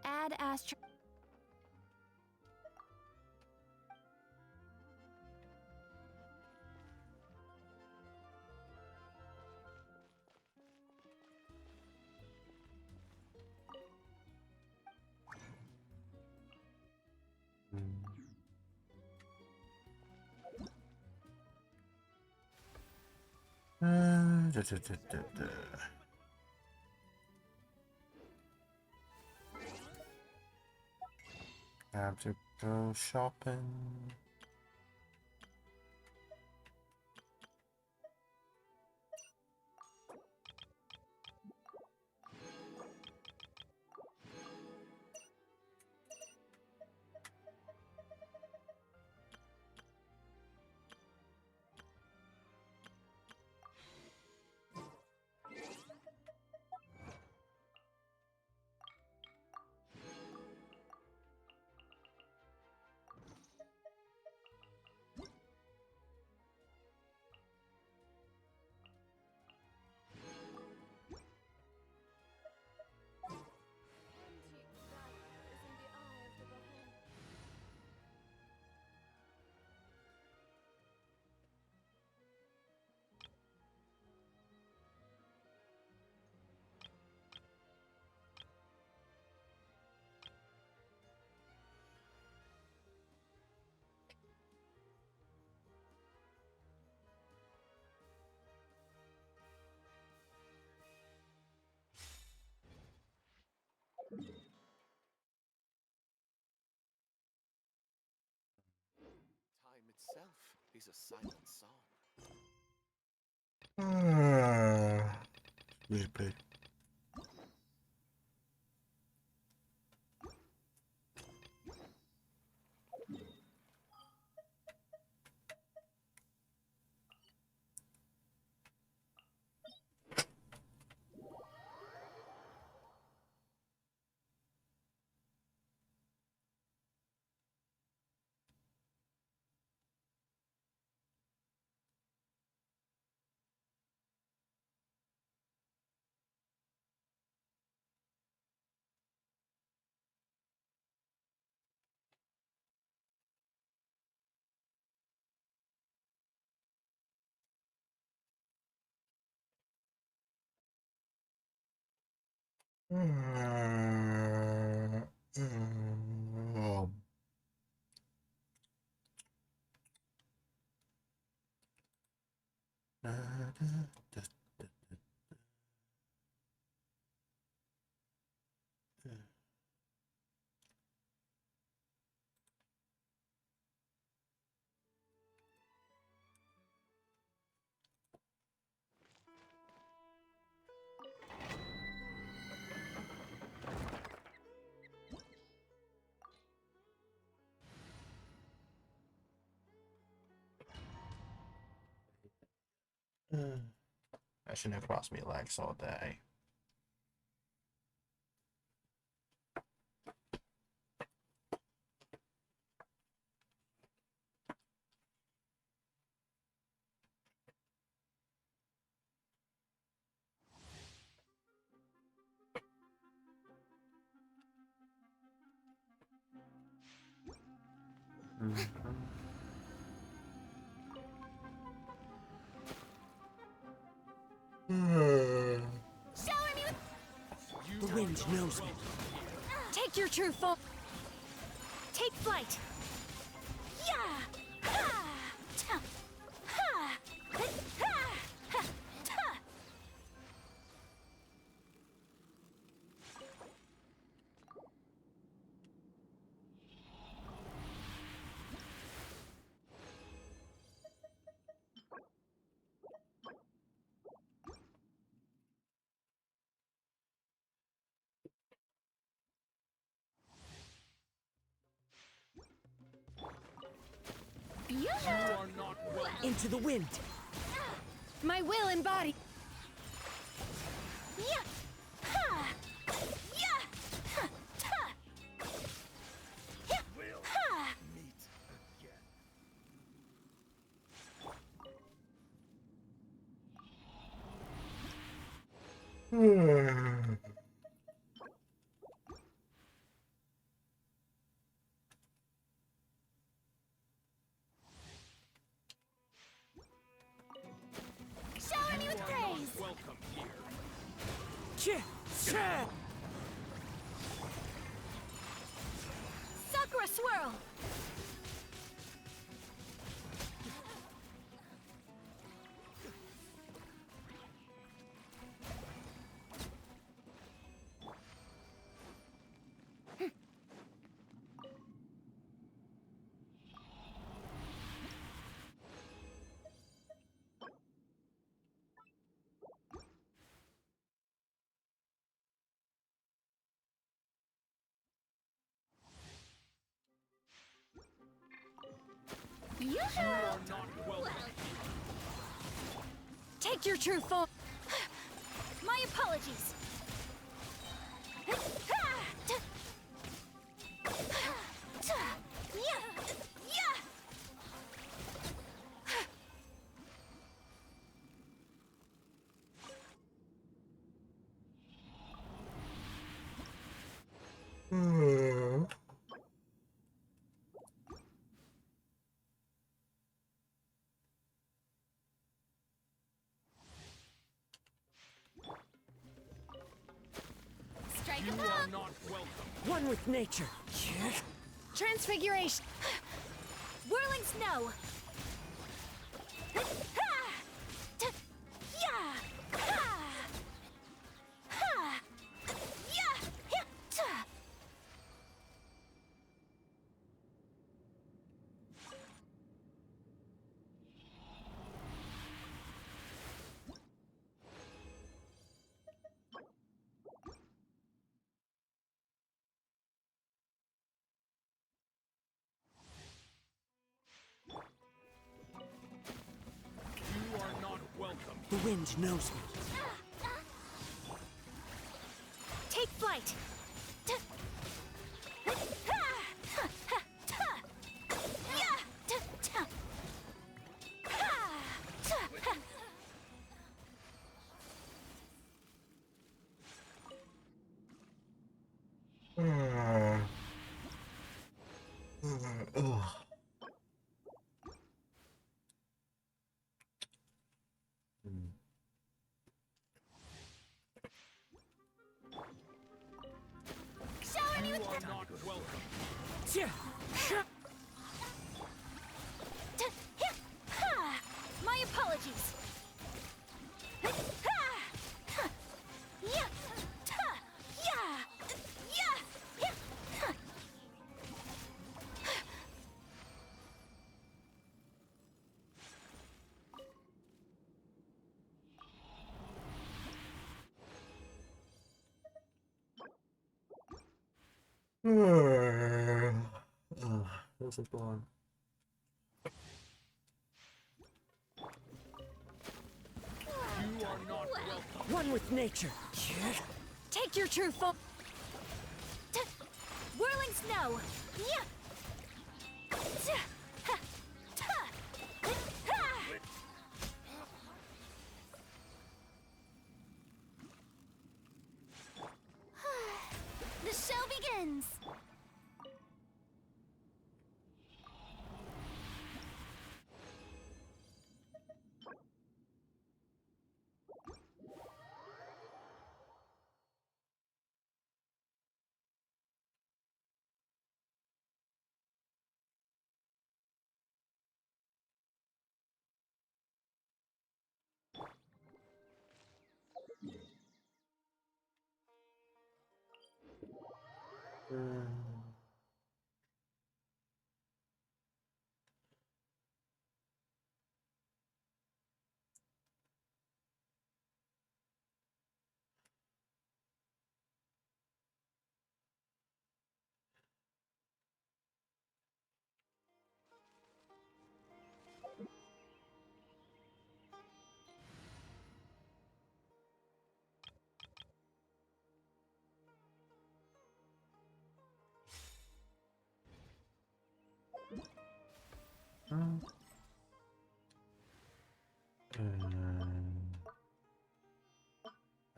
Add astro. Have to go shopping. Time itself is a silent song. Replay. That shouldn't have cost me legs all day. Shower me with. The wind knows me. Take your true form. Take flight. Yeah. Ha! Ta! Ha! Ha! Ha! Ta! Beautiful. Into the wind. My will embodied. Yeah. Ha! Yeah. Ha! Ta! Yeah. Ha! Sakura swirl. Take your true form. My apologies. Strike a pop. One with nature. Transfiguration. Whirling snow. The wind knows me. Take flight. Shower me with my apologies. This is boring. One with nature. Take your true form. Whirling snow. The show begins.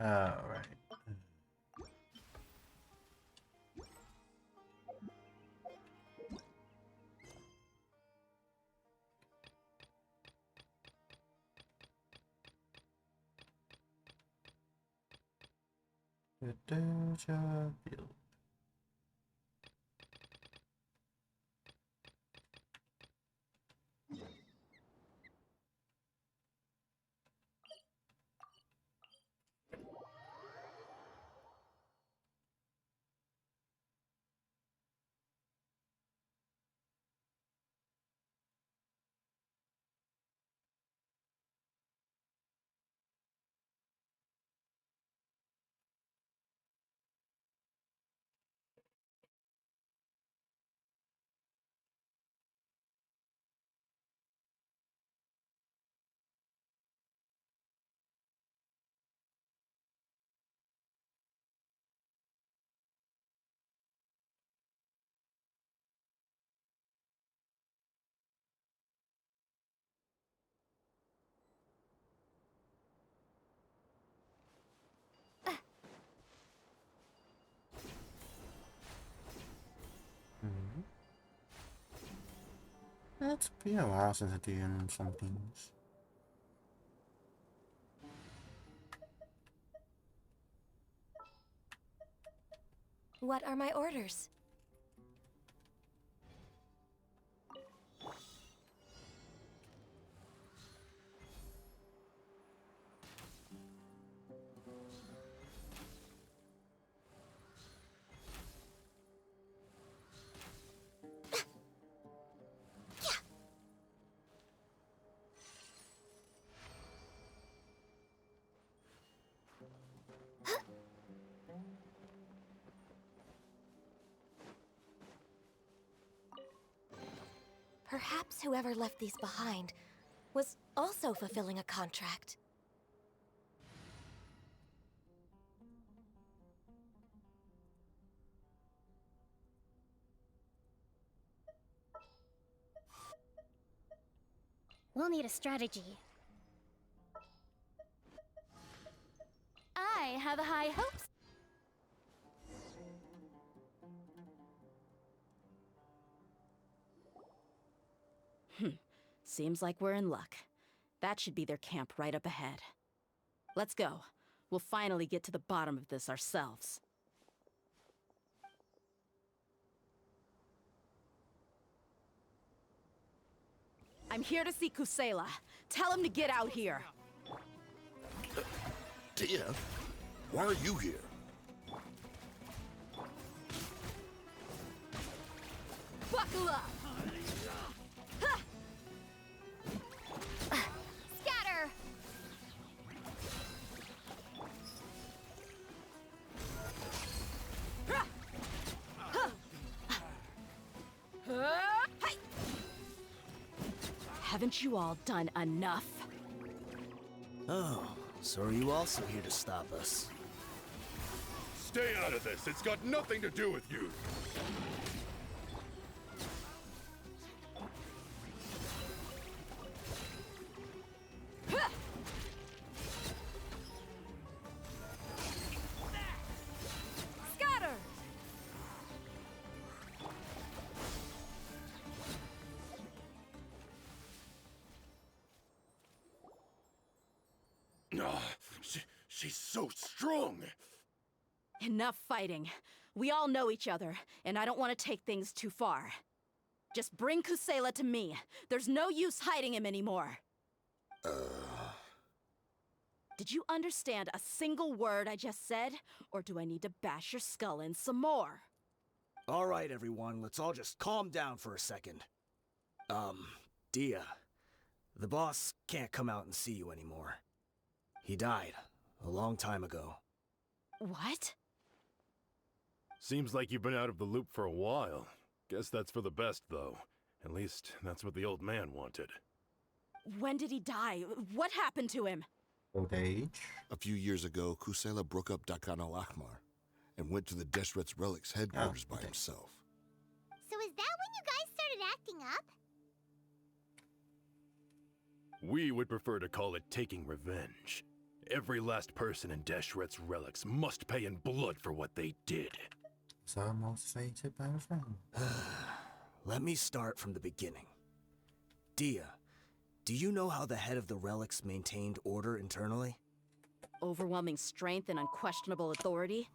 All right. Deja vu. Mhm. It's been a while since I've done some things. What are my orders? Perhaps whoever left these behind was also fulfilling a contract. We'll need a strategy. I have high hopes. Seems like we're in luck. That should be their camp right up ahead. Let's go. We'll finally get to the bottom of this ourselves. I'm here to see Kusela. Tell him to get out here. Dear, why are you here? Buckle up! Scatter! Haven't you all done enough? Oh, so are you also here to stop us? Stay out of this. It's got nothing to do with you. Scatter! She's so strong. Enough fighting. We all know each other, and I don't want to take things too far. Just bring Kusela to me. There's no use hiding him anymore. Did you understand a single word I just said? Or do I need to bash your skull in some more? All right, everyone, let's all just calm down for a second. Dia, the boss can't come out and see you anymore. He died a long time ago. What? Seems like you've been out of the loop for a while. Guess that's for the best, though. At least, that's what the old man wanted. When did he die? What happened to him? Old age. A few years ago, Kusela broke up Dakan al-Ahmar and went to the Deshret's Relics headquarters by himself. So is that when you guys started acting up? We would prefer to call it taking revenge. Every last person in Deshret's Relics must pay in blood for what they did. So motivated by a friend. Let me start from the beginning. Dia, do you know how the head of the Relics maintained order internally? Overwhelming strength and unquestionable authority?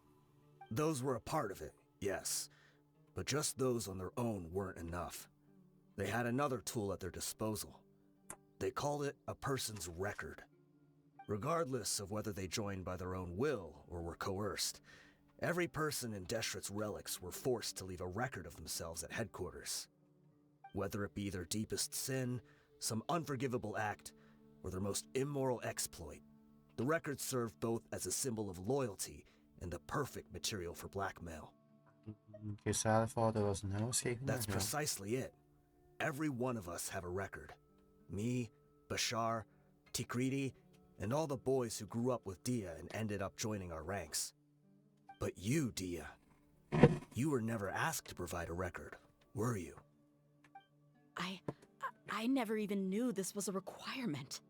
Those were a part of it, yes. But just those on their own weren't enough. They had another tool at their disposal. They called it a person's record. Regardless of whether they joined by their own will or were coerced, every person in Deshret's relics were forced to leave a record of themselves at headquarters. Whether it be their deepest sin, some unforgivable act, or their most immoral exploit, the record served both as a symbol of loyalty and the perfect material for blackmail. Guess I thought there was no escaping That's that hill. precisely it. Every one of us have a record. Me, Bashar, Tikriti, and all the boys who grew up with Dia and ended up joining our ranks. But you, Dia, you were never asked to provide a record, were you? I never even knew this was a requirement.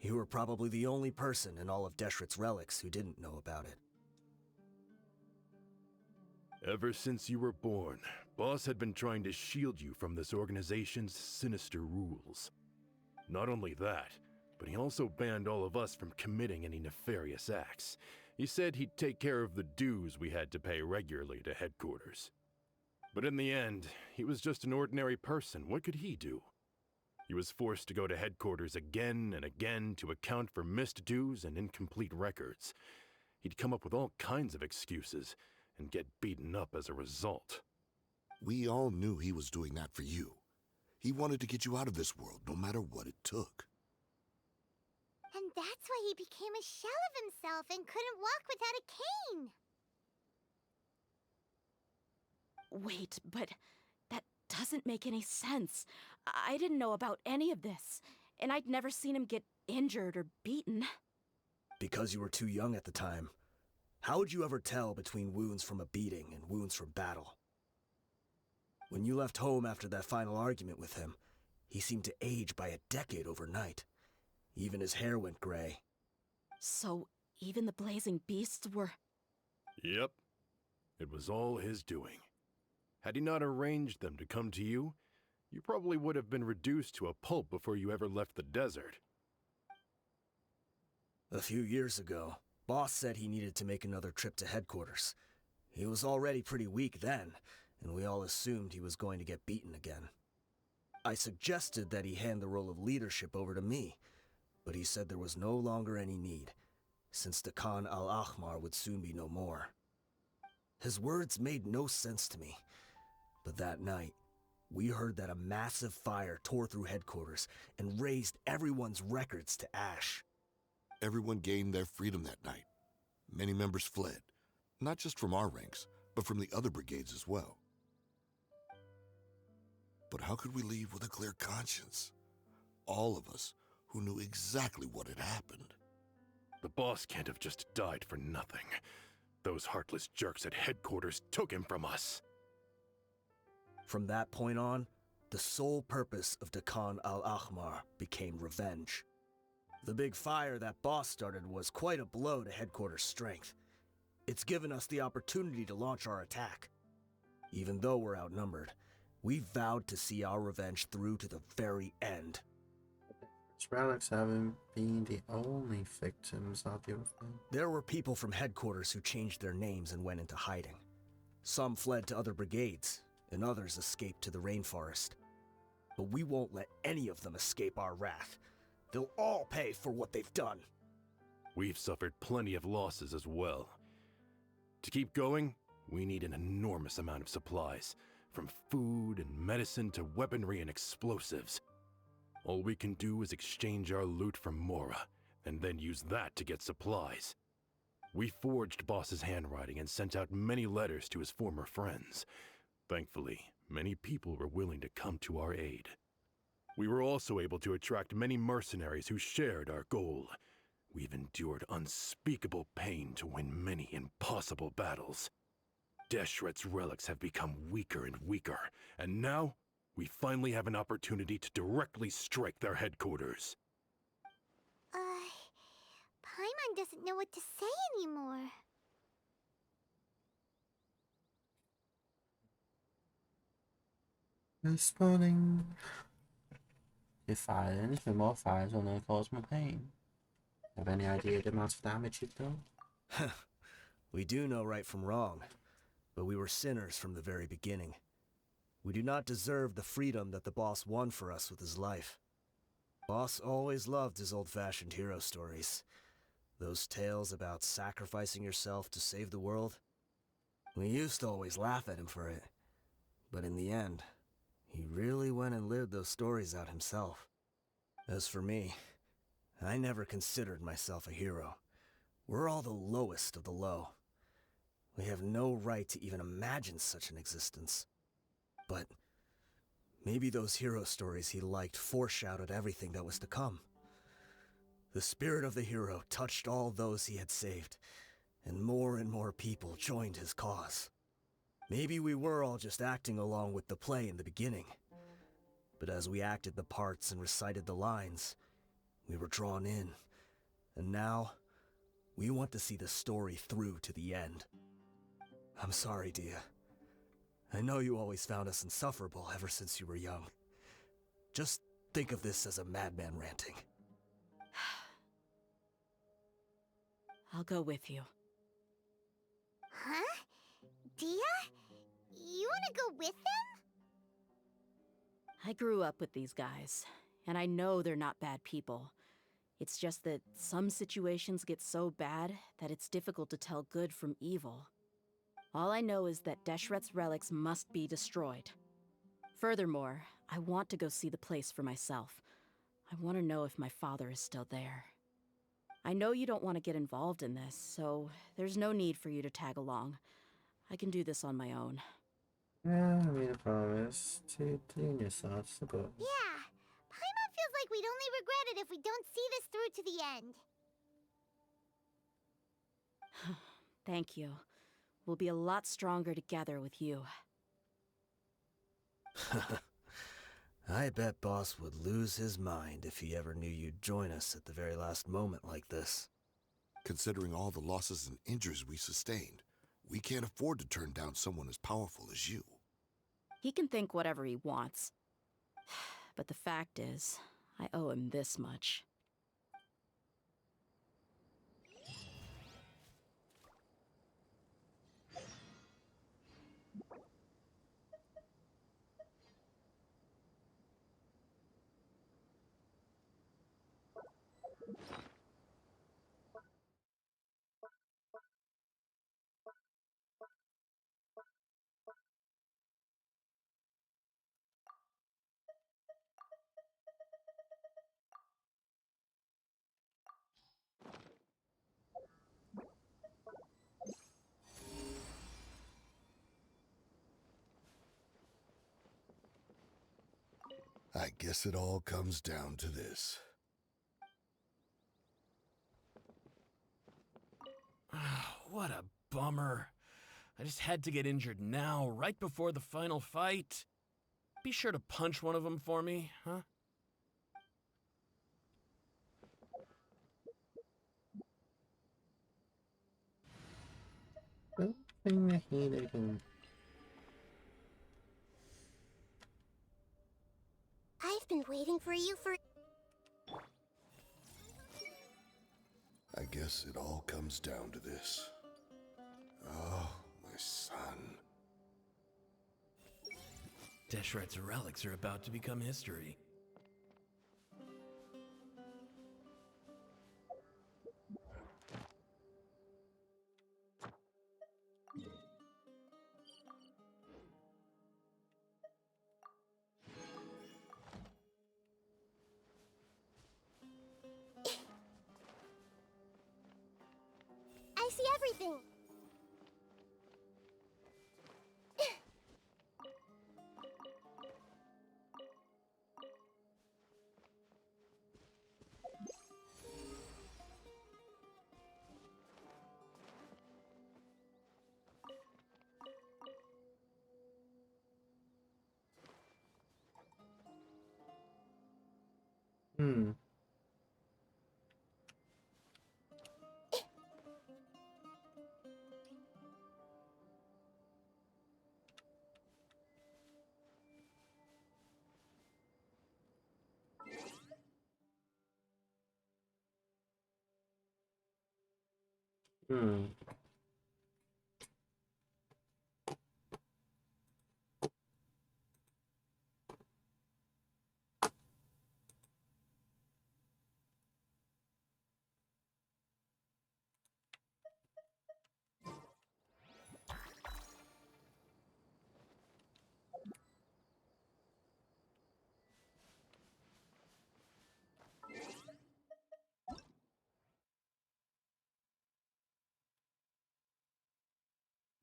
You were probably the only person in all of Deshret's relics who didn't know about it. Ever since you were born, Boss had been trying to shield you from this organization's sinister rules. Not only that, but he also banned all of us from committing any nefarious acts. He said he'd take care of the dues we had to pay regularly to headquarters. But in the end, he was just an ordinary person. What could he do? He was forced to go to headquarters again and again to account for missed dues and incomplete records. He'd come up with all kinds of excuses and get beaten up as a result. We all knew he was doing that for you. He wanted to get you out of this world, no matter what it took. And that's why he became a shell of himself and couldn't walk without a cane. Wait, but that doesn't make any sense. I didn't know about any of this, and I'd never seen him get injured or beaten. Because you were too young at the time. How would you ever tell between wounds from a beating and wounds from battle? When you left home after that final argument with him, he seemed to age by a decade overnight. Even his hair went gray. So, even the blazing beasts were... Yep. It was all his doing. Had he not arranged them to come to you, you probably would have been reduced to a pulp before you ever left the desert. A few years ago, Boss said he needed to make another trip to headquarters. He was already pretty weak then, and we all assumed he was going to get beaten again. I suggested that he hand the role of leadership over to me, but he said there was no longer any need, since the Khan al-Ahmar would soon be no more. His words made no sense to me, but that night, we heard that a massive fire tore through headquarters and razed everyone's records to ash. Everyone gained their freedom that night. Many members fled, not just from our ranks, but from the other brigades as well. But how could we leave with a clear conscience? All of us who knew exactly what had happened. The boss can't have just died for nothing. Those heartless jerks at headquarters took him from us. From that point on, the sole purpose of Khan al-Ahmar became revenge. The big fire that Boss started was quite a blow to headquarters' strength. It's given us the opportunity to launch our attack. Even though we're outnumbered, we vowed to see our revenge through to the very end. His relics haven't been the only victims of the thing. There were people from headquarters who changed their names and went into hiding. Some fled to other brigades, and others escaped to the rainforest. But we won't let any of them escape our wrath. They'll all pay for what they've done. We've suffered plenty of losses as well. To keep going, we need an enormous amount of supplies, from food and medicine to weaponry and explosives. All we can do is exchange our loot from Mora, and then use that to get supplies. We forged Boss's handwriting and sent out many letters to his former friends. Thankfully, many people were willing to come to our aid. We were also able to attract many mercenaries who shared our goal. We've endured unspeakable pain to win many impossible battles. Deshret's relics have become weaker and weaker, and now we finally have an opportunity to directly strike their headquarters. Paimon doesn't know what to say anymore. Responding. If fired anything more fires will only cause more pain. Have any idea the amount of damage you've done? We do know right from wrong, but we were sinners from the very beginning. We do not deserve the freedom that the boss won for us with his life. Boss always loved his old-fashioned hero stories. Those tales about sacrificing yourself to save the world. We used to always laugh at him for it. But in the end, he really went and lived those stories out himself. As for me, I never considered myself a hero. We're all the lowest of the low. We have no right to even imagine such an existence. But maybe those hero stories he liked foreshadowed everything that was to come. The spirit of the hero touched all those he had saved, and more people joined his cause. Maybe we were all just acting along with the play in the beginning. But as we acted the parts and recited the lines, we were drawn in. And now, we want to see the story through to the end. I'm sorry, Dia. I know you always found us insufferable ever since you were young. Just think of this as a madman ranting. I'll go with you. Huh? Dia? You wanna go with them? I grew up with these guys, and I know they're not bad people. It's just that some situations get so bad that it's difficult to tell good from evil. All I know is that Deshret's relics must be destroyed. Furthermore, I want to go see the place for myself. I want to know if my father is still there. I know you don't want to get involved in this, so there's no need for you to tag along. I can do this on my own. Yeah, I made a promise to clean your thoughts about. Yeah. Paimon feels like we'd only regret it if we don't see this through to the end. Thank you. We'll be a lot stronger together with you. I bet Boss would lose his mind if he ever knew you'd join us at the very last moment like this. Considering all the losses and injuries we sustained, we can't afford to turn down someone as powerful as you. He can think whatever he wants. But the fact is, I owe him this much. I guess it all comes down to this. What a bummer. I just had to get injured now, right before the final fight. Be sure to punch one of them for me, huh? Something that he can. I've been waiting for you for... I guess it all comes down to this. Oh, my son. Deshret's relics are about to become history. I see everything. Hmm. Hmm.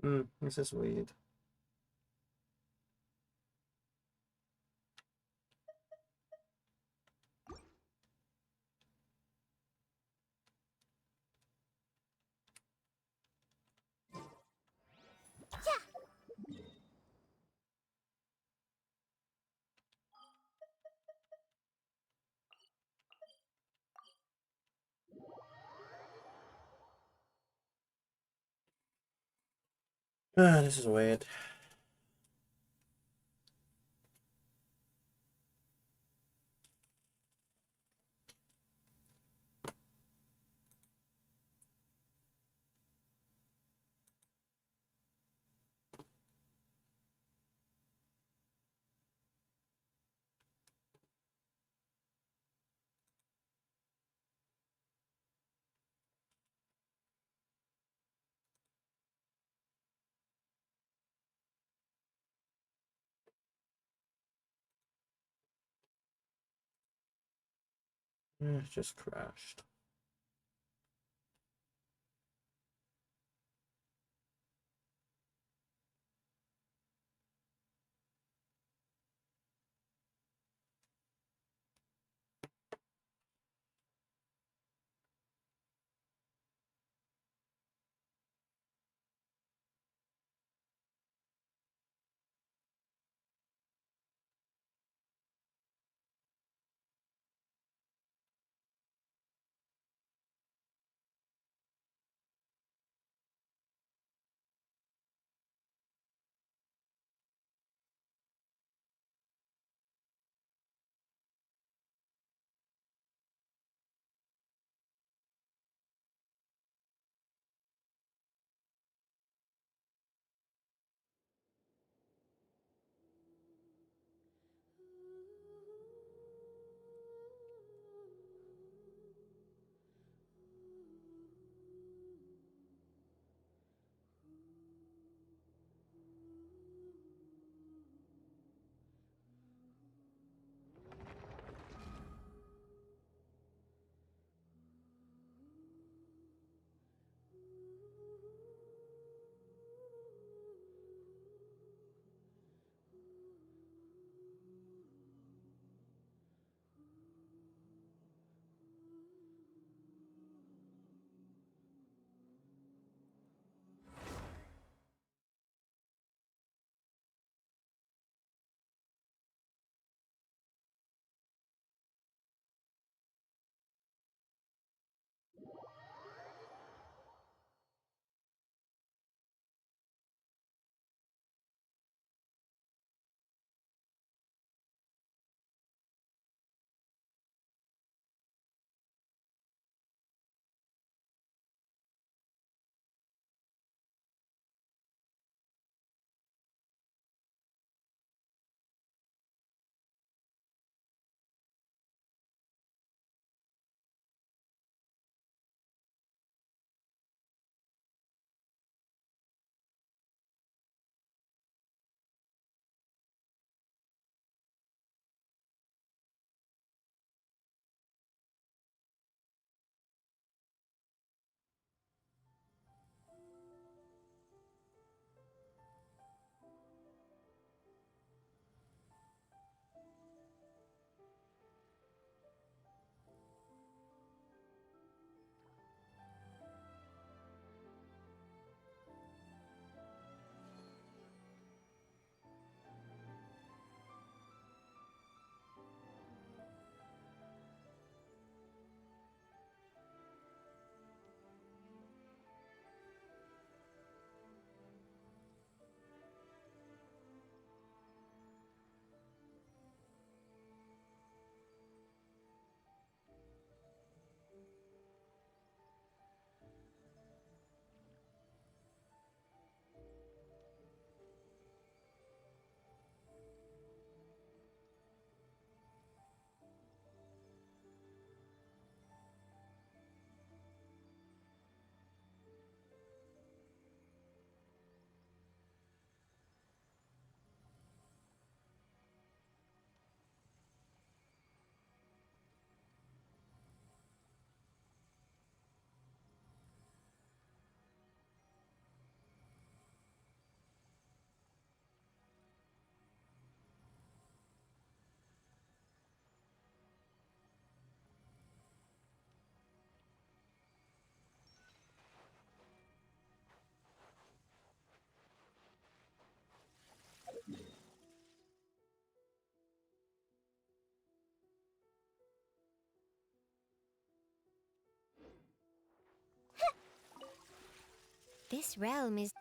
This is weird. This is weird. It just crashed. This realm is...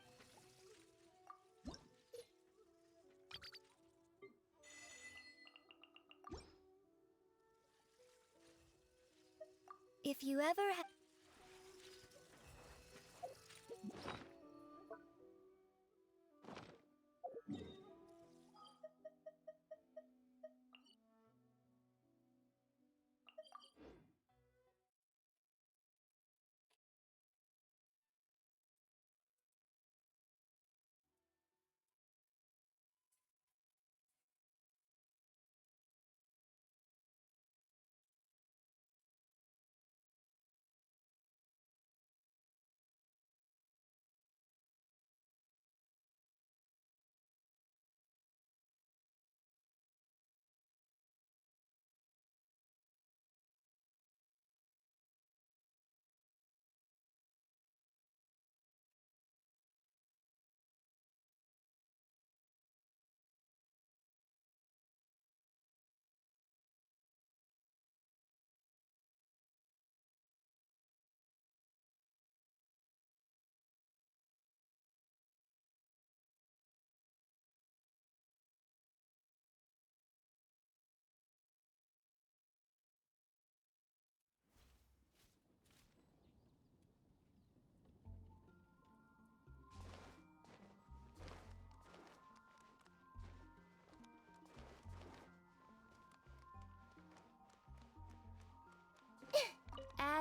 If you ever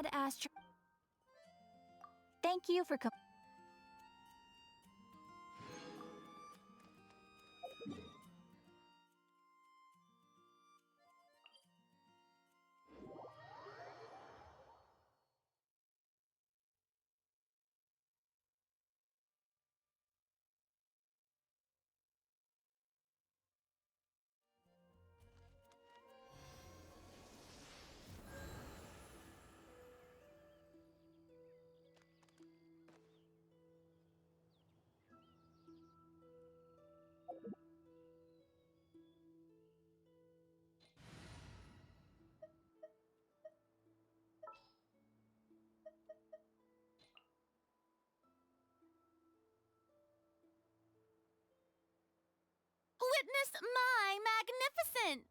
add Astro... Thank you for witness my magnificence!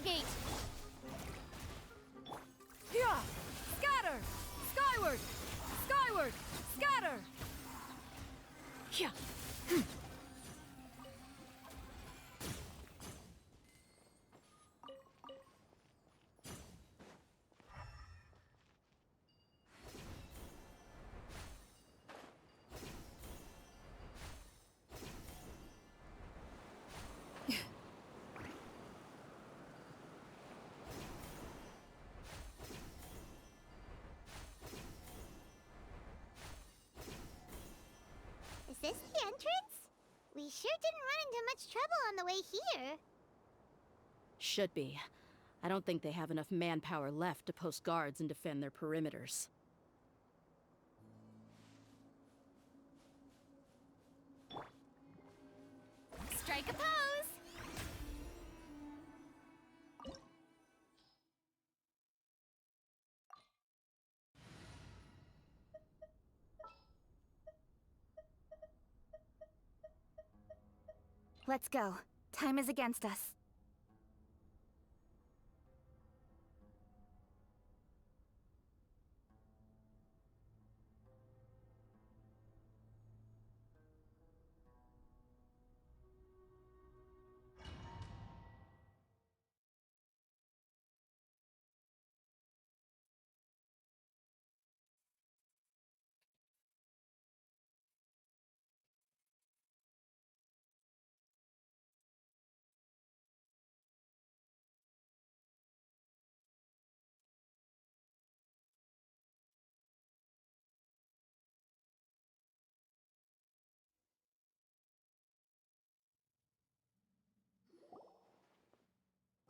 gate! Yeah! Scatter! Skyward! Skyward! Scatter! Yeah! Is this the entrance? We sure didn't run into much trouble on the way here. Should be. I don't think they have enough manpower left to post guards and defend their perimeters. Strike a pose! Let's go. Time is against us.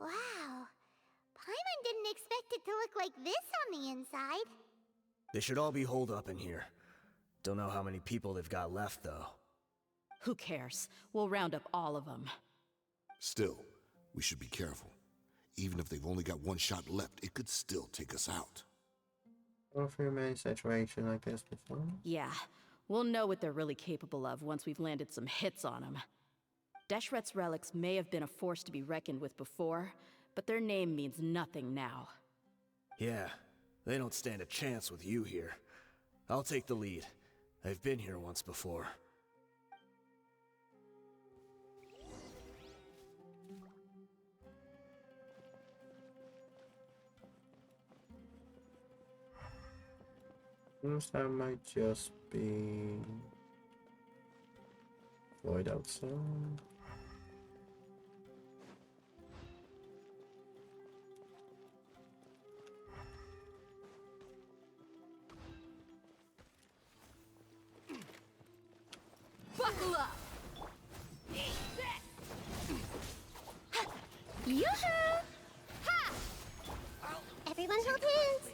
Wow. Paimon didn't expect it to look like this on the inside. They should all be holed up in here. Don't know how many people they've got left, though. Who cares? We'll round up all of them. Still, we should be careful. Even if they've only got one shot left, it could still take us out. Well, for many situation like this before. Yeah, we'll know what they're really capable of once we've landed some hits on them. Deshret's relics may have been a force to be reckoned with before, but their name means nothing now. Yeah, they don't stand a chance with you here. I'll take the lead. I've been here once before. That might just be void outside. Buckle up! Yoo-hoo! Ha! Everyone hold hands.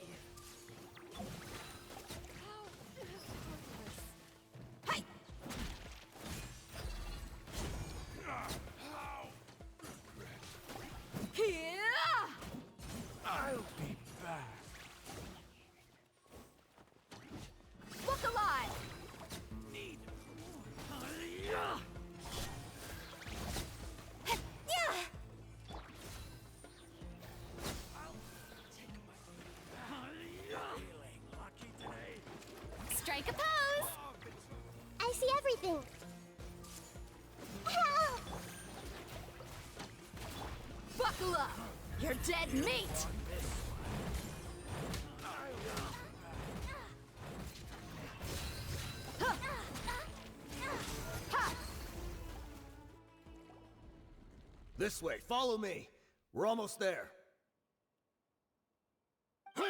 I'll be back. Look alive! Need. Feeling lucky today. Strike a pose! I see everything. Ow! Buckle up! You're dead meat! This way, follow me. We're almost there. Wait!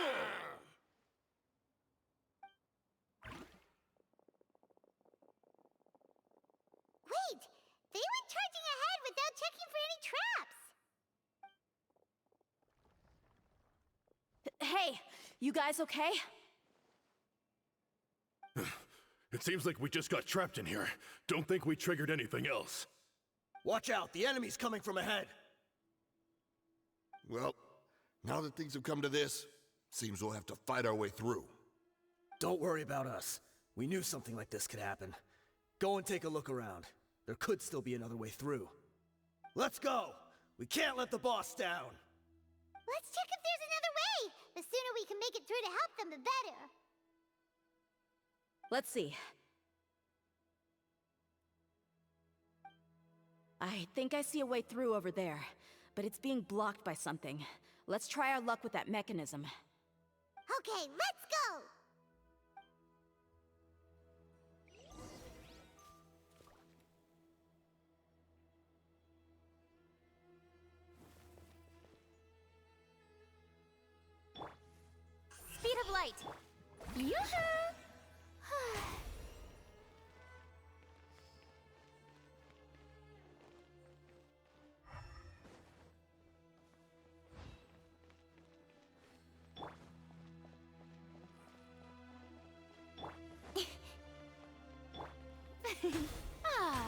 They went charging ahead without checking for any traps! Hey, you guys okay? It seems like we just got trapped in here. Don't think we triggered anything else. Watch out, the enemy's coming from ahead. Well, now that things have come to this, seems we'll have to fight our way through. Don't worry about us. We knew something like this could happen. Go and take a look around. There could still be another way through. Let's go! We can't let the boss down! Let's check if there's another way! The sooner we can make it through to help them, the better. Let's see. I think I see a way through over there, but it's being blocked by something. Let's try our luck with that mechanism. Okay, let's go! Speed of light. Yoo-hoo! Ah.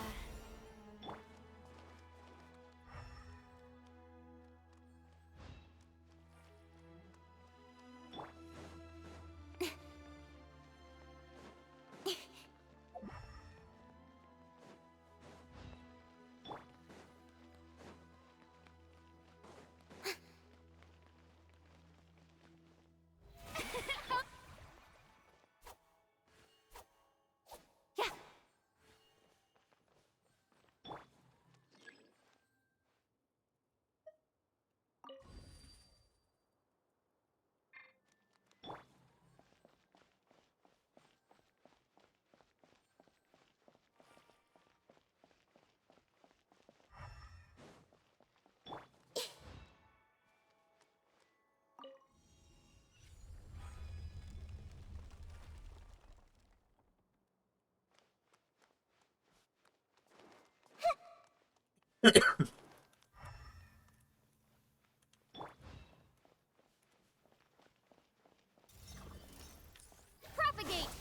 Propagate!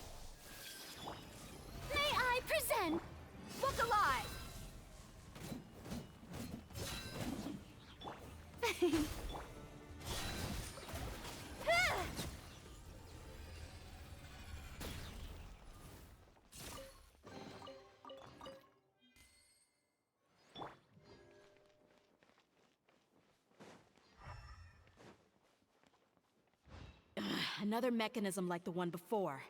May I present Book Alive! Another mechanism like the one before,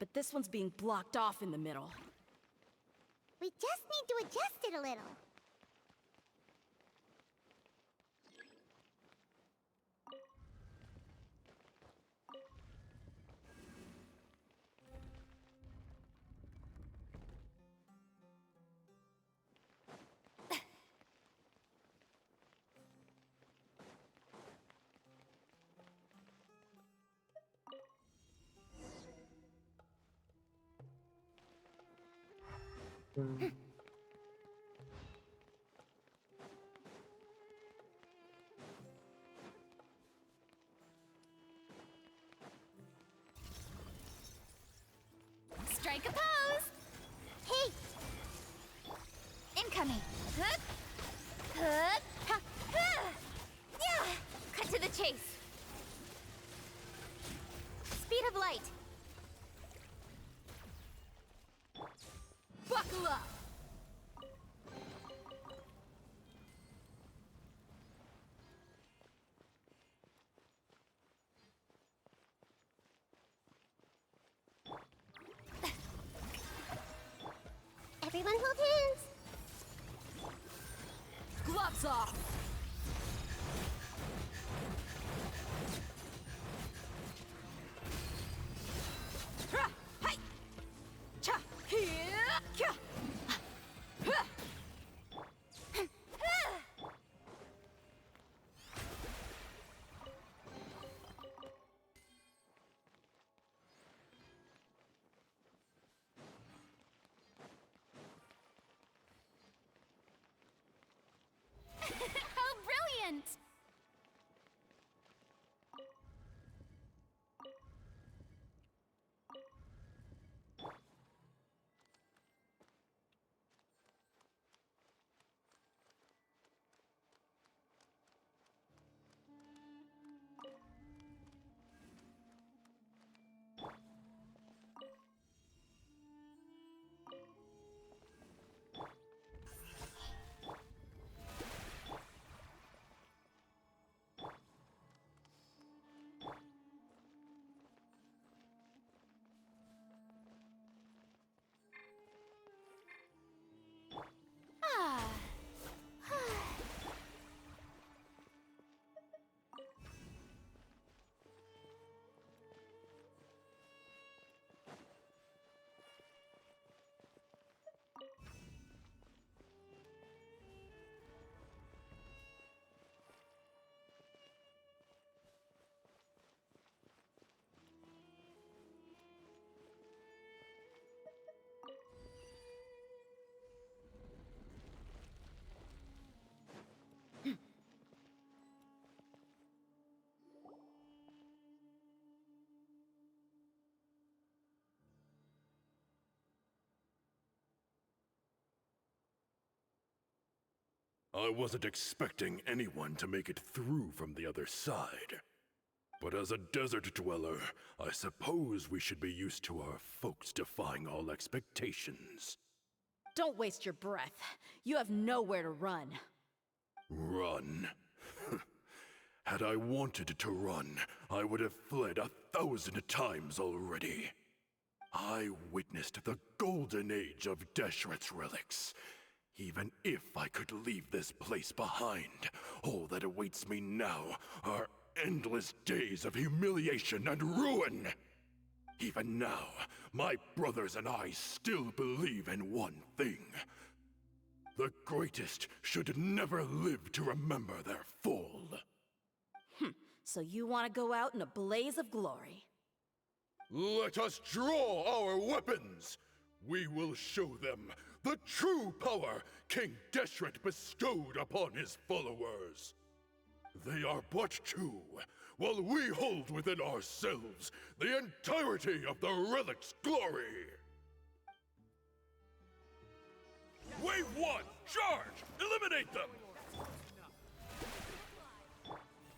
but this one's being blocked off in the middle. We just need to adjust it a little. Strike a pose! Hey! Incoming! Hup! Hup! Ha! Ha! Yeah! Cut to the chase! Speed of light! Buckle up! Everyone hold hands! Gloves off! Ha! Hi! Cha! Here! Kya! Ha! I wasn't expecting anyone to make it through from the other side. But as a desert dweller, I suppose we should be used to our folks defying all expectations. Don't waste your breath. You have nowhere to run. Run? Had I wanted to run, I would have fled 1,000 times already. I witnessed the golden age of Deshret's relics. Even if I could leave this place behind, all that awaits me now are endless days of humiliation and ruin. Even now, my brothers and I still believe in one thing. The greatest should never live to remember their fall. So you want to go out in a blaze of glory? Let us draw our weapons! We will show them the true power King Deshret bestowed upon his followers. They are but two, while we hold within ourselves the entirety of the relic's glory. Wave 1, charge! Eliminate them!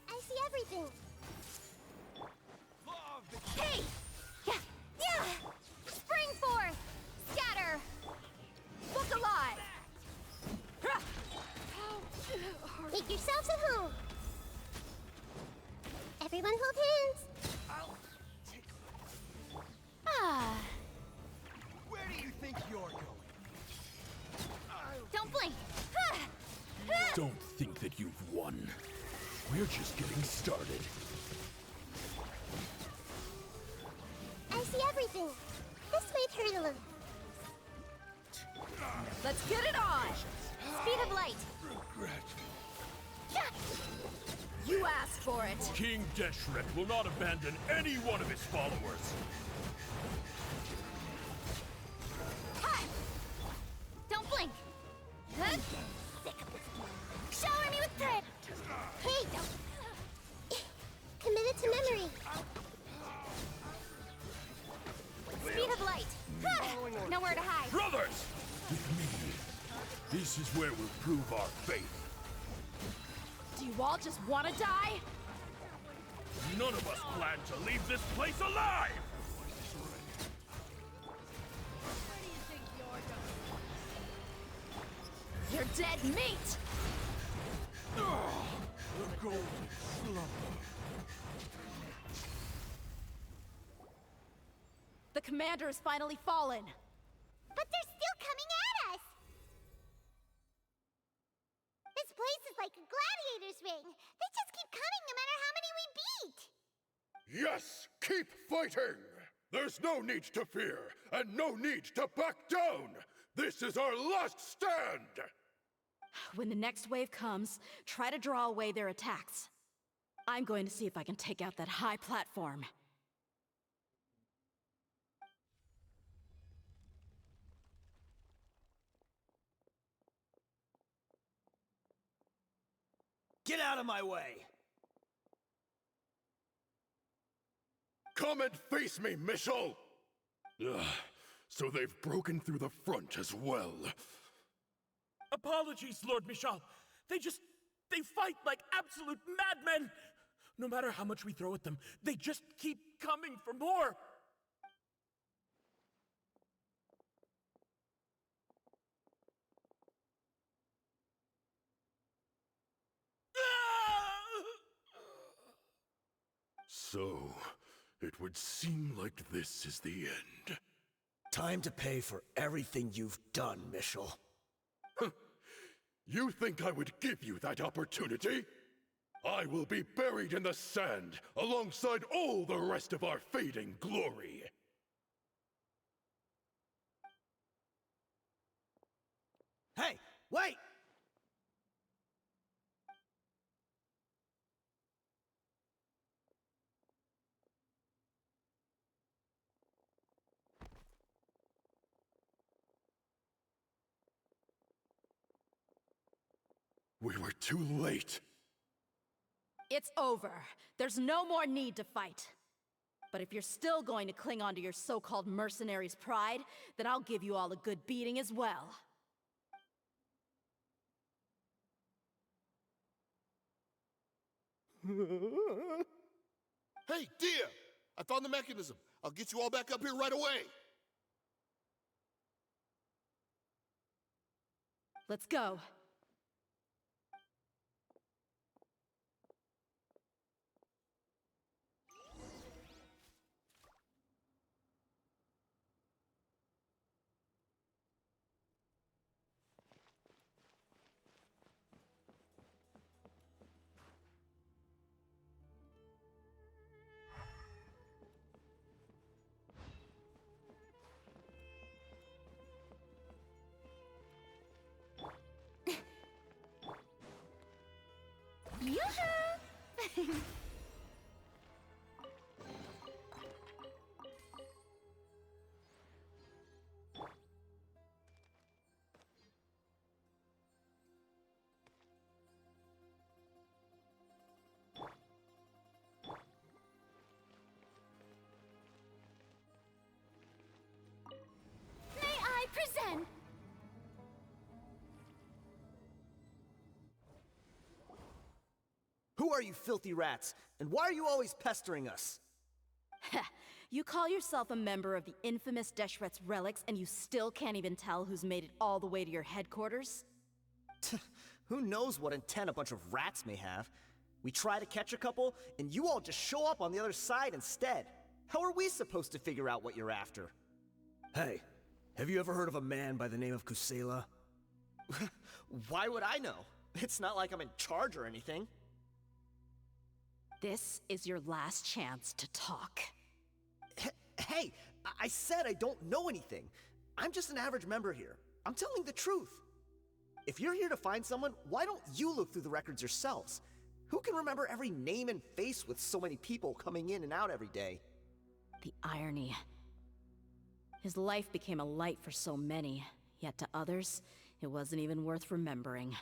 I see everything. Hey! Yeah! Yeah! Spring forth! Scatter! Look alive! Make yourselves at home. Everyone hold hands. Ah! Where do you think you're going? Don't blink! Don't think that you've won. We're just getting started. I see everything. This might hurt a little. Let's get it on! Speed of light! You asked for it! King Deshret will not abandon any one of his followers. Ha! Don't blink! Huh? Shower me with thread! Hey, don't. Commit it to memory. Speed of light! Nowhere to hide! Brothers! With me, this is where we'll prove our faith. Do you all just want to die? None of us plan to leave this place alive! You're dead meat! The golden slumber. The commander has finally fallen! But they're still coming at us! This place is like a gladiator's ring. They just keep coming no matter how many we beat. Yes, keep fighting! There's no need to fear, and no need to back down! This is our last stand! When the next wave comes, try to draw away their attacks. I'm going to see if I can take out that high platform. Get out of my way! Come and face me, Michel! Ugh, so they've broken through the front as well. Apologies, Lord Michal. They fight like absolute madmen! No matter how much we throw at them, they just keep coming for more! So, it would seem like this is the end. Time to pay for everything you've done, Michel. You think I would give you that opportunity? I will be buried in the sand alongside all the rest of our fading glory. Hey, wait! We were too late. It's over. There's no more need to fight. But if you're still going to cling on to your so-called mercenary's pride, then I'll give you all a good beating as well. Hey, Dia! I found the mechanism. I'll get you all back up here right away. Let's go. Yoo-hoo! May I present? Who are you filthy rats? And why are you always pestering us? You call yourself a member of the infamous Deshret's relics, and you still can't even tell who's made it all the way to your headquarters? Who knows what intent a bunch of rats may have? We try to catch a couple, and you all just show up on the other side instead. How are we supposed to figure out what you're after? Hey, have you ever heard of a man by the name of Kusela? Why would I know? It's not like I'm in charge or anything. This is your last chance to talk. Hey, I said I don't know anything. I'm just an average member here. I'm telling the truth. If you're here to find someone, why don't you look through the records yourselves? Who can remember every name and face with so many people coming in and out every day? The irony. His life became a light for so many, yet to others, it wasn't even worth remembering.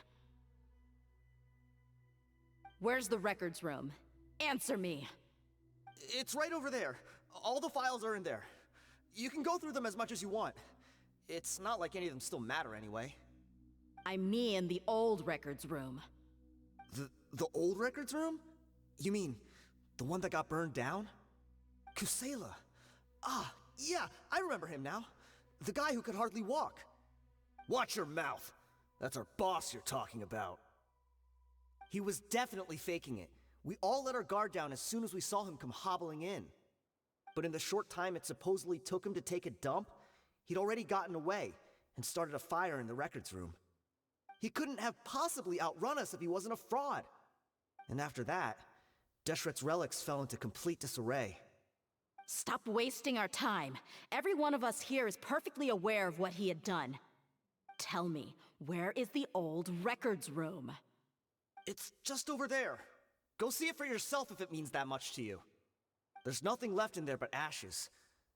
Where's the records room? Answer me! It's right over there. All the files are in there. You can go through them as much as you want. It's not like any of them still matter anyway. I mean the old records room. The old records room? You mean, the one that got burned down? Kusela. Ah, yeah, I remember him now. The guy who could hardly walk. Watch your mouth. That's our boss you're talking about. He was definitely faking it. We all let our guard down as soon as we saw him come hobbling in. But in the short time it supposedly took him to take a dump, he'd already gotten away and started a fire in the records room. He couldn't have possibly outrun us if he wasn't a fraud. And after that, Deshret's relics fell into complete disarray. Stop wasting our time. Every one of us here is perfectly aware of what he had done. Tell me, where is the old records room? It's just over there. Go see it for yourself if it means that much to you. There's nothing left in there but ashes.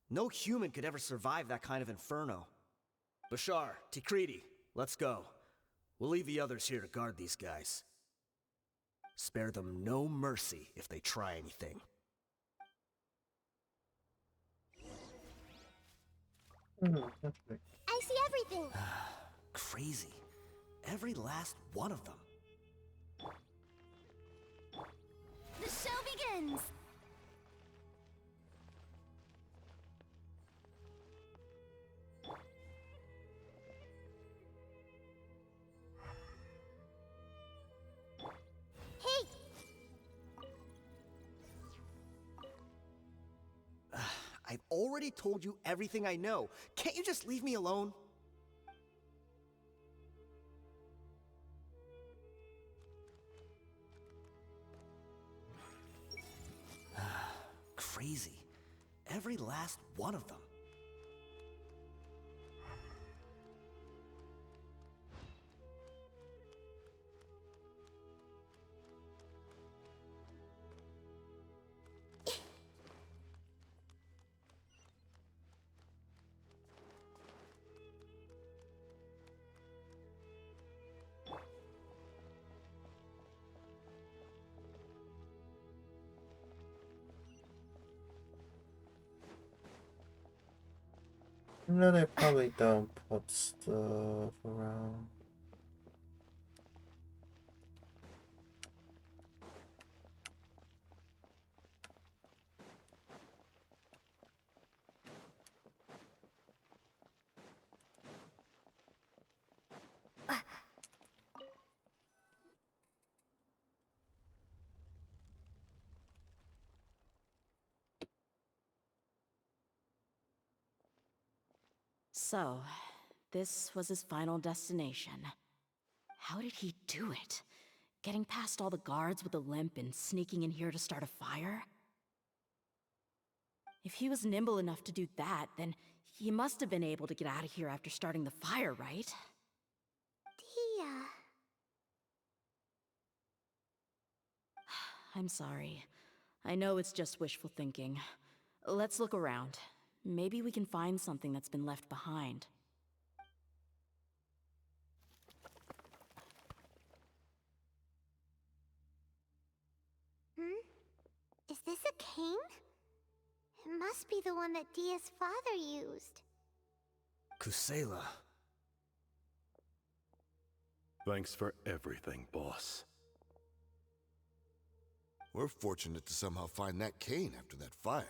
No human could ever survive that kind of inferno. Bashar, Tikriti, let's go. We'll leave the others here to guard these guys. Spare them no mercy if they try anything. I see everything. Crazy. Every last one of them. The show begins! Hey! I've already told you everything I know. Can't you just leave me alone? Crazy. Every last one of them. No, they probably don't put stuff around. So, this was his final destination. How did he do it? Getting past all the guards with a limp and sneaking in here to start a fire? If he was nimble enough to do that, then he must have been able to get out of here after starting the fire, right? Tia. I'm sorry. I know it's just wishful thinking. Let's look around. Maybe we can find something that's been left behind. Is this a cane? It must be the one that Dia's father used. Kusela. Thanks for everything, boss. We're fortunate to somehow find that cane after that fire.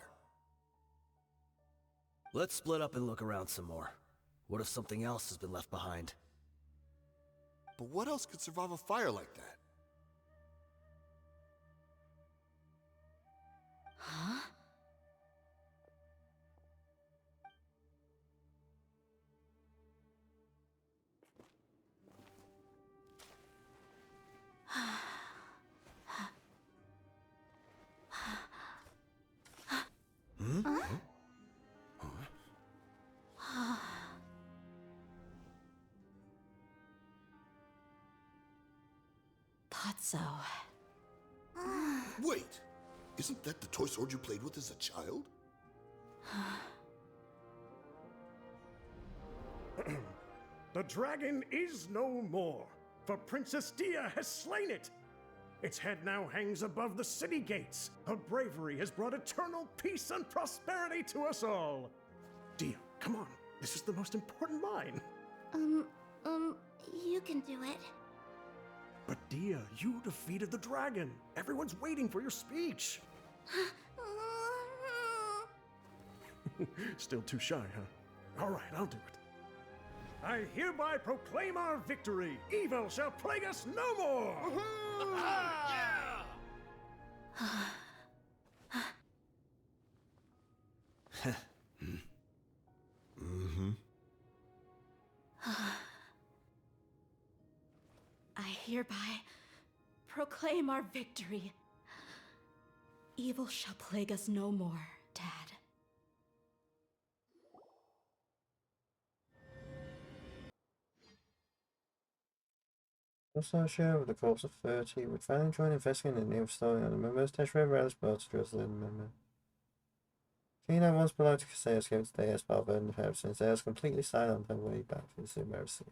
Let's split up and look around some more. What if something else has been left behind? But what else could survive a fire like that? Huh? Thought so. Wait! Isn't that the toy sword you played with as a child? The dragon is no more, for Princess Dia has slain it. Its head now hangs above the city gates. Her bravery has brought eternal peace and prosperity to us all. Dia, come on. This is the most important line. You can do it. But Dia, you defeated the dragon. Everyone's waiting for your speech. Still too shy, huh? All right, I'll do it. I hereby proclaim our victory. Evil shall plague us no more. I hereby proclaim our victory. Evil shall plague us no more, Dad. Also, share over the course of 30, would finally join investigating the new story on the members. Test River Alice Boat to dress the member. Kina once belonged to Kaseya's came today as Barbara and her since they was completely silent on their way back to the Mercy.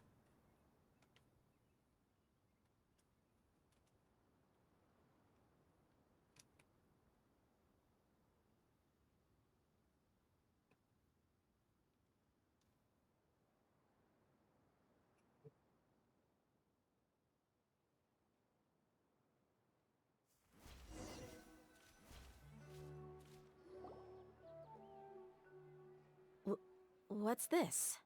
What's this?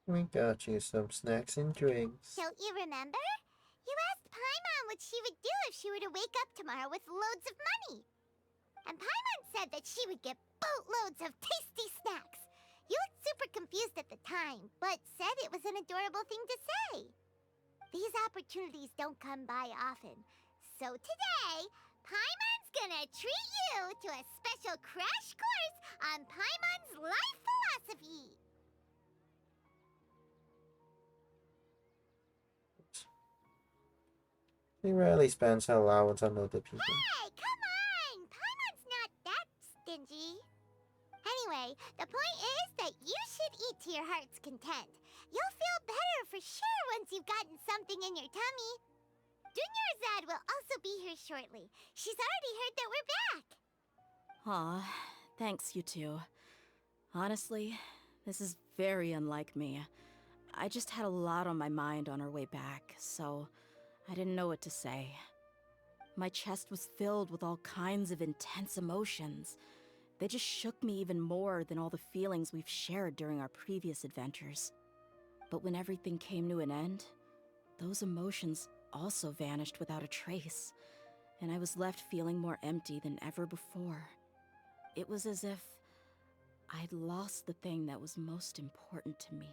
We got you some snacks and drinks. Don't you remember? You asked Paimon what she would do if she were to wake up tomorrow with loads of money. And Paimon said that she would get boatloads of tasty snacks. You looked super confused at the time, but said it was an adorable thing to say. These opportunities don't come by often. So today, Paimon's gonna treat you to a special crash course on Paimon's life philosophy. He rarely spends her allowance on other people. Hey, come on! Paimon's not that stingy. Anyway, the point is that you should eat to your heart's content. You'll feel better for sure once you've gotten something in your tummy. Dunyarzad will also be here shortly. She's already heard that we're back. Aw, thanks, you two. Honestly, this is very unlike me. I just had a lot on my mind on our way back, so I didn't know what to say. My chest was filled with all kinds of intense emotions. They just shook me even more than all the feelings we've shared during our previous adventures. But when everything came to an end, those emotions also vanished without a trace, and I was left feeling more empty than ever before. It was as if I'd lost the thing that was most important to me.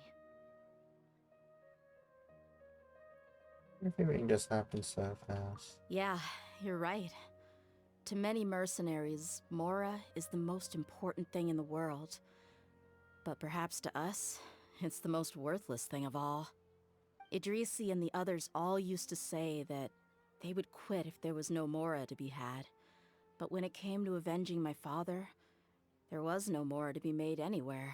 Everything just happened so fast. Yeah, you're right. To many mercenaries, Mora is the most important thing in the world. But perhaps to us, it's the most worthless thing of all. Idrisi and the others all used to say that they would quit if there was no Mora to be had. But when it came to avenging my father, there was no Mora to be made anywhere.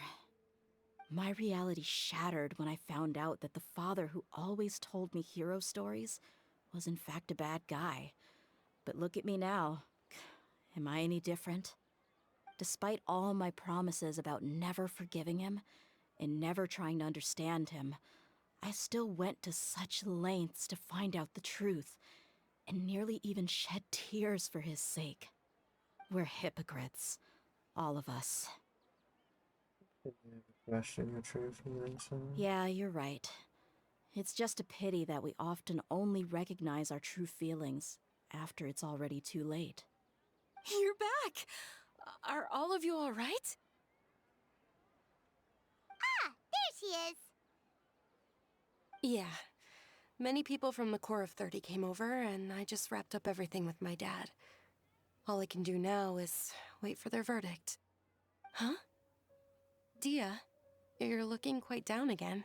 My reality shattered when I found out that the father who always told me hero stories was in fact a bad guy. But look at me now. Am I any different? Despite all my promises about never forgiving him and never trying to understand him, I still went to such lengths to find out the truth, and nearly even shed tears for his sake. We're hypocrites, all of us. Did you ever question your true feelings? Yeah, you're right. It's just a pity that we often only recognize our true feelings after it's already too late. You're back! Are all of you alright? Ah, there she is. Yeah. Many people from the Corps of 30 came over, and I just wrapped up everything with my dad. All I can do now is wait for their verdict. Huh? Dia, you're looking quite down again.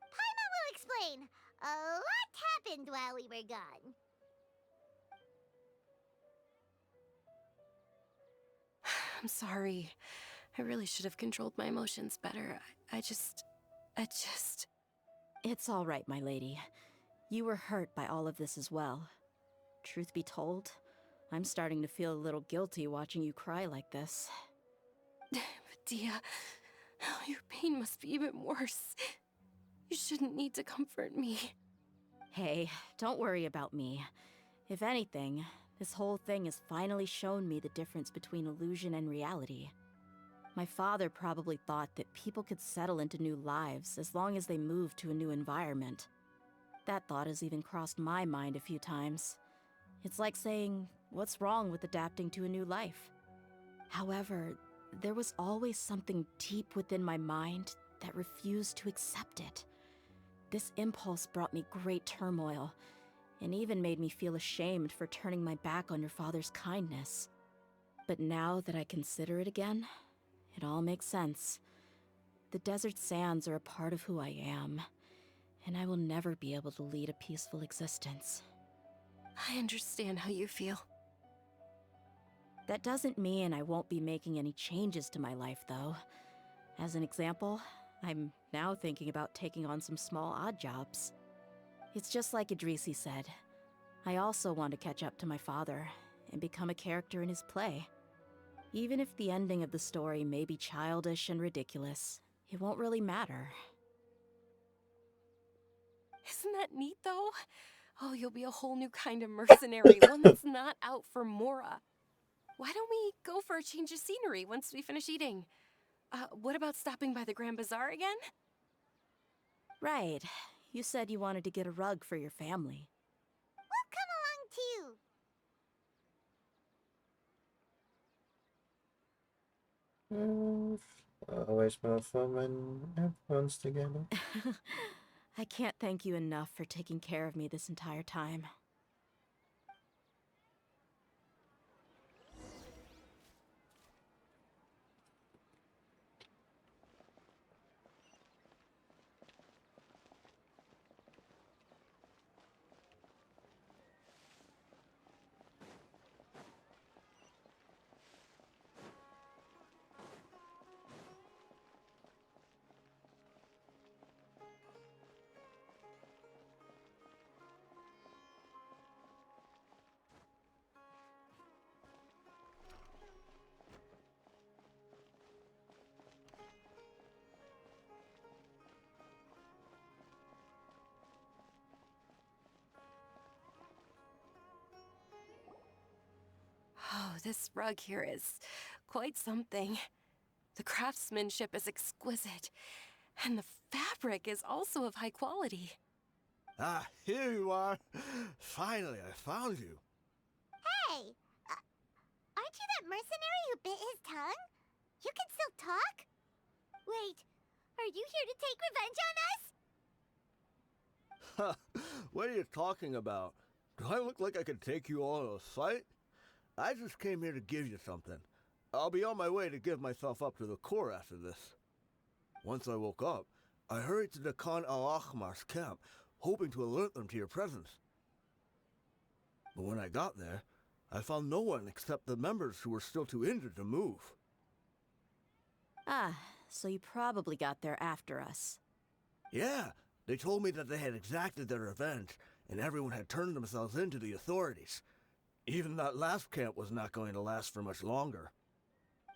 Paimon will explain. A lot happened while we were gone. I'm sorry. I really should have controlled my emotions better. I just... It's all right, my lady. You were hurt by all of this as well. Truth be told, I'm starting to feel a little guilty watching you cry like this. But Dia, your pain must be even worse. You shouldn't need to comfort me. Hey, don't worry about me. If anything, this whole thing has finally shown me the difference between illusion and reality. My father probably thought that people could settle into new lives as long as they moved to a new environment. That thought has even crossed my mind a few times. It's like saying, what's wrong with adapting to a new life? However, there was always something deep within my mind that refused to accept it. This impulse brought me great turmoil, and even made me feel ashamed for turning my back on your father's kindness. But now that I consider it again, it all makes sense. The desert sands are a part of who I am, and I will never be able to lead a peaceful existence. I understand how you feel. That doesn't mean I won't be making any changes to my life, though. As an example, I'm now thinking about taking on some small odd jobs. It's just like Idrisi said. I also want to catch up to my father and become a character in his play. Even if the ending of the story may be childish and ridiculous, it won't really matter. Isn't that neat, though? Oh, you'll be a whole new kind of mercenary, one that's not out for Mora. Why don't we go for a change of scenery once we finish eating? What about stopping by the Grand Bazaar again? Right. You said you wanted to get a rug for your family. We'll come along too. Always more fun when everyone's together. I can't thank you enough for taking care of me this entire time. Oh, this rug here is quite something. The craftsmanship is exquisite, and the fabric is also of high quality. Ah, here you are. Finally, I found you. Hey, aren't you that mercenary who bit his tongue? You can still talk? Wait, are you here to take revenge on us? What are you talking about? Do I look like I could take you all in a fight? I just came here to give you something. I'll be on my way to give myself up to the Corps after this. Once I woke up, I hurried to the Khan al-Ahmar's camp, hoping to alert them to your presence. But when I got there, I found no one except the members who were still too injured to move. Ah, so you probably got there after us. Yeah, they told me that they had exacted their revenge, and everyone had turned themselves in to the authorities. Even that last camp was not going to last for much longer.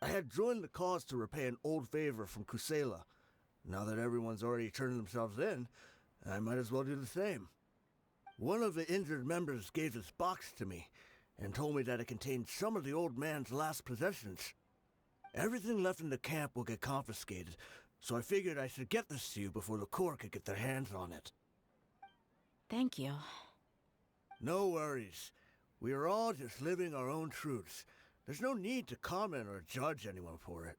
I had joined the cause to repay an old favor from Kusela. Now that everyone's already turned themselves in, I might as well do the same. One of the injured members gave this box to me, and told me that it contained some of the old man's last possessions. Everything left in the camp will get confiscated, so I figured I should get this to you before the Corps could get their hands on it. Thank you. No worries. We are all just living our own truths. There's no need to comment or judge anyone for it.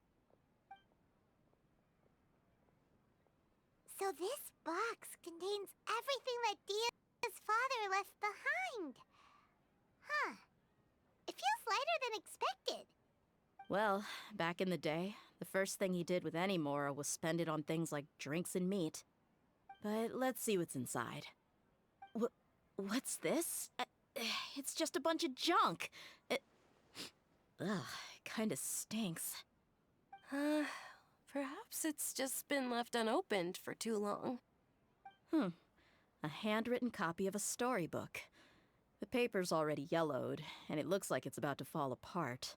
So this box contains everything that Dia's father left behind. Huh. It feels lighter than expected. Well, back in the day, the first thing he did with any Mora was spend it on things like drinks and meat. But let's see what's inside. What's this? It's just a bunch of junk. Ugh, it kinda stinks. Perhaps it's just been left unopened for too long. A handwritten copy of a storybook. The paper's already yellowed, and it looks like it's about to fall apart.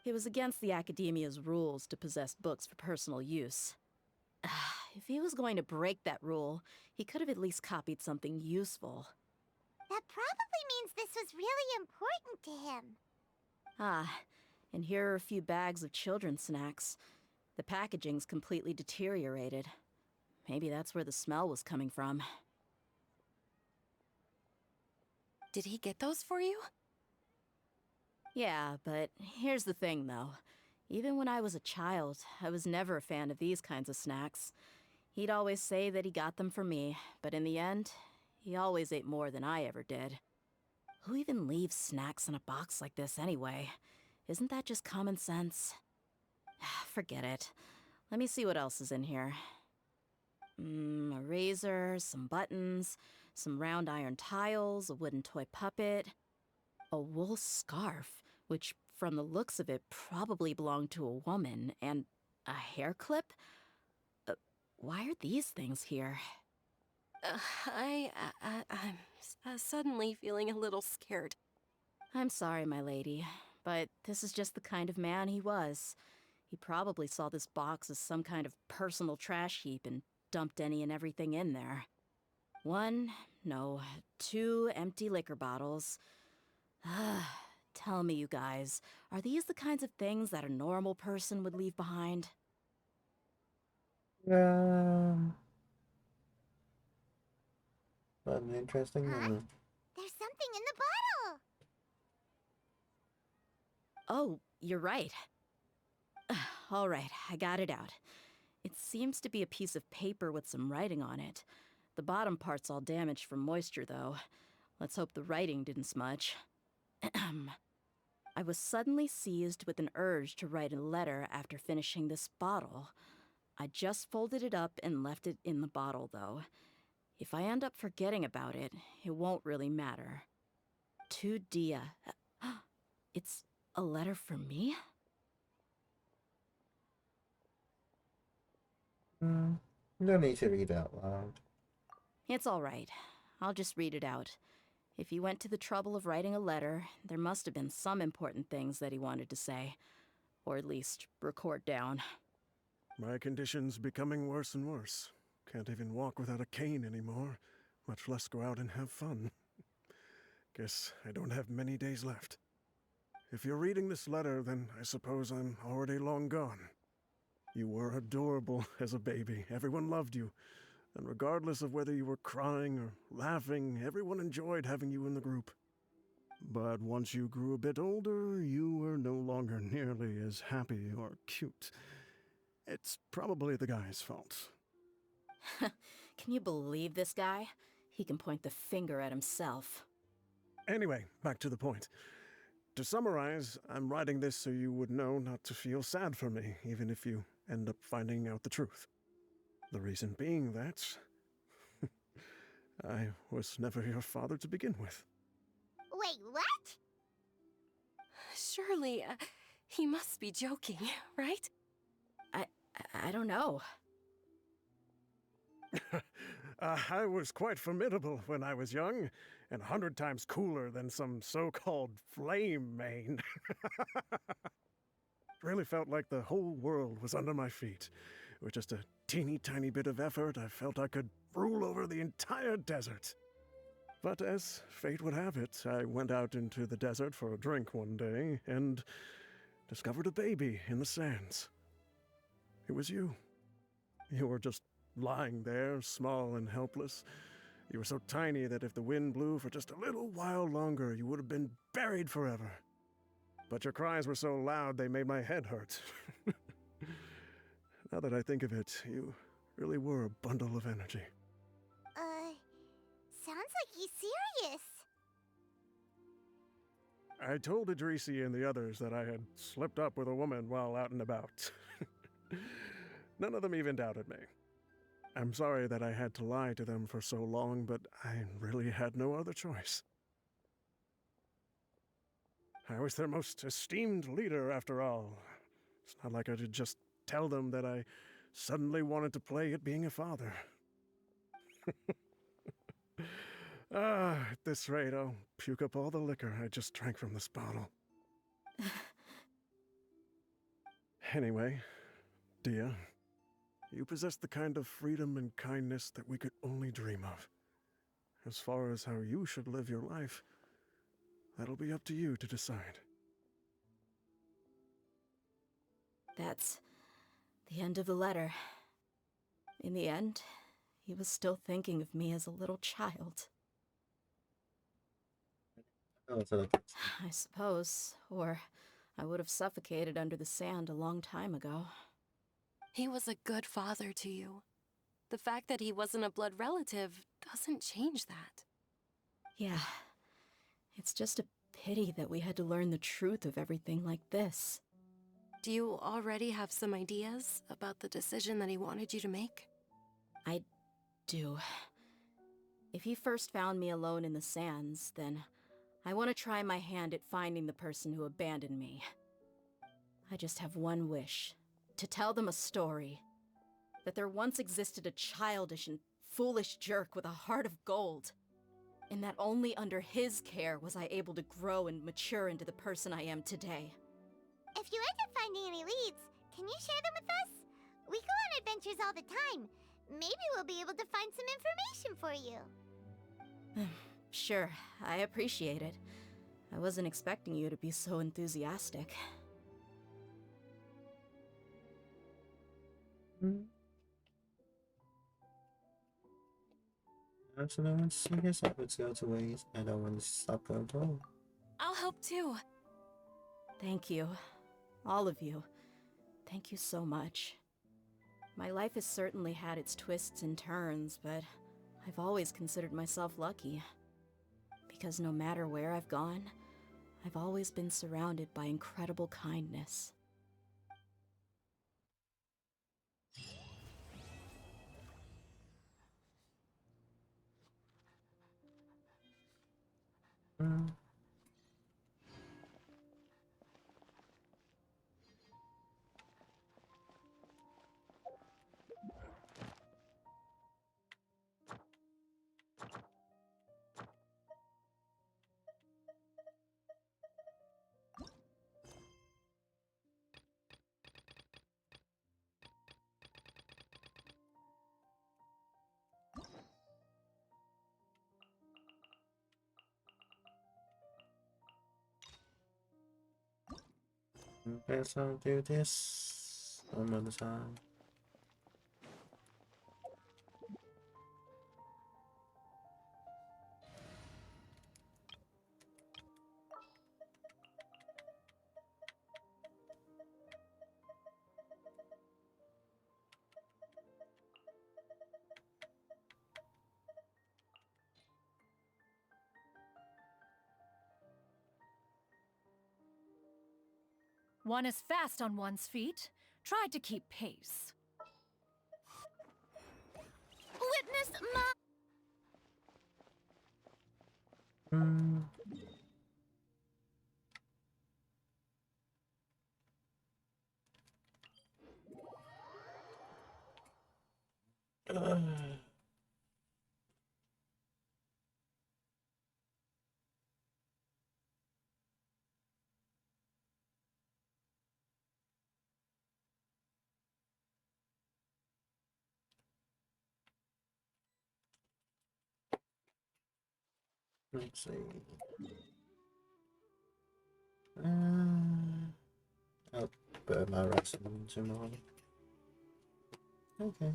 It was against the Academia's rules to possess books for personal use. If he was going to break that rule, he could have at least copied something useful. That probably means this was really important to him. Ah, and here are a few bags of children's snacks. The packaging's completely deteriorated. Maybe that's where the smell was coming from. Did he get those for you? Yeah, but here's the thing, though. Even when I was a child, I was never a fan of these kinds of snacks. He'd always say that he got them for me, but in the end, he always ate more than I ever did. Who even leaves snacks in a box like this anyway? Isn't that just common sense? Forget it. Let me see what else is in here. A razor, some buttons, some round iron tiles, a wooden toy puppet, a wool scarf, which from the looks of it probably belonged to a woman, and a hair clip? Why are these things here? I'm suddenly feeling a little scared. I'm sorry, my lady, but this is just the kind of man he was. He probably saw this box as some kind of personal trash heap and dumped any and everything in there. 2 empty liquor bottles. Tell me, you guys, are these the kinds of things that a normal person would leave behind? That's interesting. There's something in the bottle! Oh, you're right. All right, I got it out. It seems to be a piece of paper with some writing on it. The bottom part's all damaged from moisture, though. Let's hope the writing didn't smudge. I was suddenly seized with an urge to write a letter after finishing this bottle. I just folded it up and left it in the bottle, though. If I end up forgetting about it, it won't really matter. To Dia. It's a letter for me? No need to read out loud. It's all right. I'll just read it out. If he went to the trouble of writing a letter, there must have been some important things that he wanted to say. Or at least record down. My condition's becoming worse and worse. Can't even walk without a cane anymore, much less go out and have fun. Guess I don't have many days left. If you're reading this letter, then I suppose I'm already long gone. You were adorable as a baby. Everyone loved you. And regardless of whether you were crying or laughing, everyone enjoyed having you in the group. But once you grew a bit older, you were no longer nearly as happy or cute. It's probably the guy's fault. Can you believe this guy? He can point the finger at himself. Anyway, back to the point. To summarize, I'm writing this so you would know not to feel sad for me, even if you end up finding out the truth. The reason being that I was never your father to begin with. Wait, what? Surely, he must be joking, right? I don't know. I was quite formidable when I was young, and 100 times cooler than some so-called flame main. Really felt like the whole world was under my feet. With just a teeny tiny bit of effort, I felt I could rule over the entire desert. But as fate would have it, I went out into the desert for a drink one day and discovered a baby in the sands. It was you. You were just lying there, small and helpless. You were so tiny that if the wind blew for just a little while longer, you would have been buried forever. But your cries were so loud they made my head hurt. Now that I think of it, you really were a bundle of energy. Sounds like he's serious. I told Idrisi and the others that I had slipped up with a woman while out and about. None of them even doubted me. I'm sorry that I had to lie to them for so long, but I really had no other choice. I was their most esteemed leader, after all. It's not like I could just tell them that I suddenly wanted to play at being a father. At this rate, I'll puke up all the liquor I just drank from this bottle. Anyway, Dia, you possess the kind of freedom and kindness that we could only dream of. As far as how you should live your life, that'll be up to you to decide. That's the end of the letter. In the end, he was still thinking of me as a little child. I suppose, or I would have suffocated under the sand a long time ago. He was a good father to you. The fact that he wasn't a blood relative doesn't change that. Yeah, it's just a pity that we had to learn the truth of everything like this. Do you already have some ideas about the decision that he wanted you to make? I do. If he first found me alone in the sands, then I want to try my hand at finding the person who abandoned me. I just have one wish. To tell them a story. That there once existed a childish and foolish jerk with a heart of gold. And that only under his care was I able to grow and mature into the person I am today. If you end up finding any leads, can you share them with us? We go on adventures all the time. Maybe we'll be able to find some information for you. Sure, I appreciate it. I wasn't expecting you to be so enthusiastic. So no one's serious efforts go to waste, and no one's stop going forward. I'll help too. Thank you. All of you. Thank you so much. My life has certainly had its twists and turns, but I've always considered myself lucky. Because no matter where I've gone, I've always been surrounded by incredible kindness. Okay, so I'll do this one at a time. One is fast on one's feet. Try to keep pace. Witness my... Let's see. I'll burn my rest tomorrow. Okay.